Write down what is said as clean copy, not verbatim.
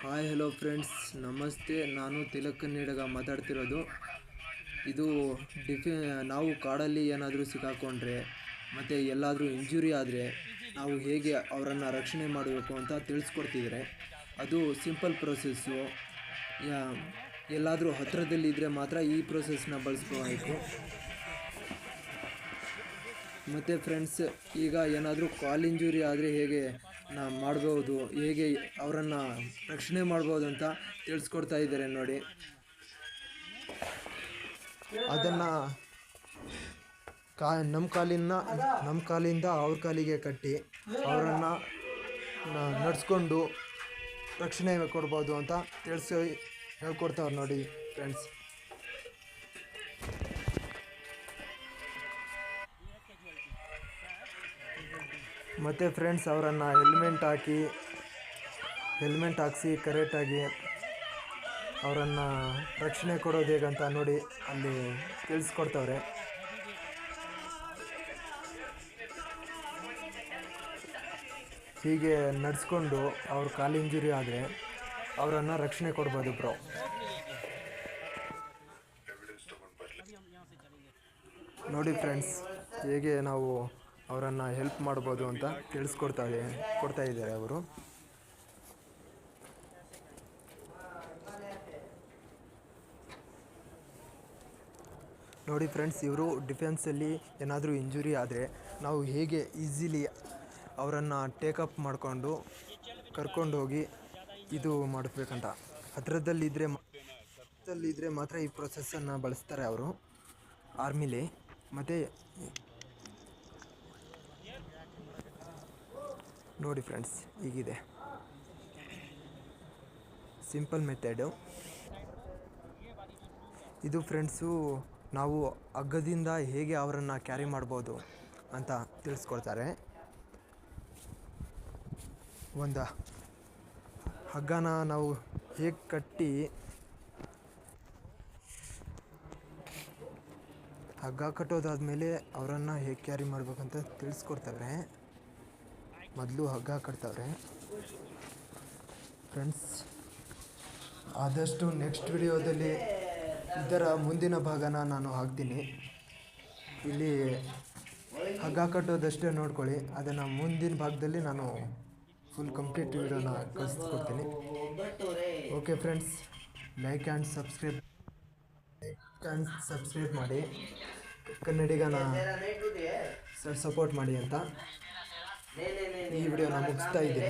Hi hello friends, ನಮಸ್ತೆ. ನಾನು ತಿಲಕ್ ಕನ್ನಡಿಗ ಮಾತಾಡ್ತಿರೋದು. ಇದು ನಾವು ಕಾಡಲ್ಲಿ ಏನಾದರೂ ಸಿಕ್ಕಾಕೊಂಡ್ರೆ ಮತ್ತು ಎಲ್ಲಾದರೂ ಇಂಜುರಿ ಆದರೆ ನಾವು ಹೇಗೆ ಅವರನ್ನು ರಕ್ಷಣೆ ಮಾಡಬೇಕು ಅಂತ ತಿಳಿಸ್ಕೊಡ್ತಿದ್ದಾರೆ. ಅದು ಸಿಂಪಲ್ ಪ್ರೊಸೆಸ್ಸು. ಎಲ್ಲಾದರೂ ಹತ್ತಿರದಲ್ಲಿದ್ದರೆ ಮಾತ್ರ ಈ ಪ್ರೊಸೆಸ್ನ ಬಳಸ್ಕೋಬೇಕು. ಮತ್ತು ಫ್ರೆಂಡ್ಸ್, ಈಗ ಏನಾದರೂ ಕಾಲ್ ಇಂಜುರಿ ಆದರೆ ಹೇಗೆ ಮಾಡ್ಬೋದು, ಹೇಗೆ ಅವರನ್ನು ರಕ್ಷಣೆ ಮಾಡ್ಬೋದು ಅಂತ ತಿಳಿಸ್ಕೊಡ್ತಾ ಇದ್ದಾರೆ ನೋಡಿ. ಅದನ್ನು ನಮ್ಮ ಕಾಲಿಂದ ಅವ್ರ ಕಾಲಿಗೆ ಕಟ್ಟಿ ಅವರನ್ನು ನಡೆಸ್ಕೊಂಡು ರಕ್ಷಣೆ ಕೊಡ್ಬೋದು ಅಂತ ಹೇಳ್ಕೊಡ್ತಾವ್ರು ನೋಡಿ ಫ್ರೆಂಡ್ಸ್. ಮತ್ತು ಫ್ರೆಂಡ್ಸ್, ಅವರನ್ನು ಹೆಲ್ಮೆಟ್ ಹಾಕಿಸಿ ಕರೆಕ್ಟಾಗಿ ಅವರನ್ನು ರಕ್ಷಣೆ ಕೊಡೋದು ಹೇಗಂತ ನೋಡಿ ಅಲ್ಲಿ ತಿಳಿಸ್ಕೊಡ್ತವ್ರೆ. ಹೀಗೆ ನಡೆಸ್ಕೊಂಡು ಅವ್ರ ಕಾಲು ಇಂಜುರಿ ಆದರೆ ಅವರನ್ನು ರಕ್ಷಣೆ ಕೊಡ್ಬೋದು ಬ್ರೋ. ನೋಡಿ ಫ್ರೆಂಡ್ಸ್, ಹೇಗೆ ನಾವು ಅವರನ್ನು ಹೆಲ್ಪ್ ಮಾಡ್ಬೋದು ಅಂತ ಕೊಡ್ತಾ ಇದ್ದಾರೆ ಅವರು. ನೋಡಿ ಫ್ರೆಂಡ್ಸ್, ಇವರು ಡಿಫೆನ್ಸಲ್ಲಿ ಏನಾದರೂ ಇಂಜುರಿ ಆದರೆ ನಾವು ಹೇಗೆ ಈಸಿಲಿ ಅವರನ್ನು ಟೇಕಪ್ ಮಾಡಿಕೊಂಡು ಕರ್ಕೊಂಡೋಗಿ ಇದು ಮಾಡಬೇಕಂತ ಹತ್ತಿರದಲ್ಲಿದ್ದರೆ ಮಾತ್ರ ಈ ಪ್ರೊಸೆಸ್ಸನ್ನು ಬಳಸ್ತಾರೆ ಅವರು ಆರ್ಮಿಲಿ. ಮತ್ತು ನೋಡಿ ಫ್ರೆಂಡ್ಸ್, ಹೀಗಿದೆ ಸಿಂಪಲ್ ಮೆಥಡು ಇದು ಫ್ರೆಂಡ್ಸು. ನಾವು ಹಗ್ಗದಿಂದ ಹೇಗೆ ಅವರನ್ನು ಕ್ಯಾರಿ ಮಾಡ್ಬೋದು ಅಂತ ತಿಳಿಸ್ಕೊಡ್ತಾರೆ. ಒಂದು ಹಗ್ಗನ ನಾವು ಹೇಗೆ ಕಟ್ಟಿ ಹಗ್ಗ ಕಟ್ಟೋದಾದಮೇಲೆ ಅವರನ್ನು ಹೇಗೆ ಕ್ಯಾರಿ ಮಾಡ್ಬೇಕಂತ ತಿಳಿಸ್ಕೊಡ್ತಾರೆ. ಮೊದಲು ಹಗ್ಗ ಕಟ್ತವ್ರೆ ಫ್ರೆಂಡ್ಸ್. ಆದಷ್ಟು ನೆಕ್ಸ್ಟ್ ವಿಡಿಯೋದಲ್ಲಿ ಇದರ ಮುಂದಿನ ಭಾಗನ ನಾನು ಹಾಕ್ತೀನಿ. ಇಲ್ಲಿ ಹಗ್ಗ ಕಟ್ಟೋದಷ್ಟೇ ನೋಡ್ಕೊಳ್ಳಿ. ಅದನ್ನು ಮುಂದಿನ ಭಾಗದಲ್ಲಿ ನಾನು ಫುಲ್ ಕಂಪ್ಲೀಟ್ ವಿಡಿಯೋನ ಕಳಿಸ್ಕೊಡ್ತೀನಿ. Okay friends, like and subscribe ಮಾಡಿ. ಕನ್ನಡಿಗನ ಸಪೋರ್ಟ್ ಮಾಡಿ ಅಂತ ಈ ವಿಡಿಯೋನ ಮುಗಿಸ್ತಾ ಇದ್ದೀನಿ.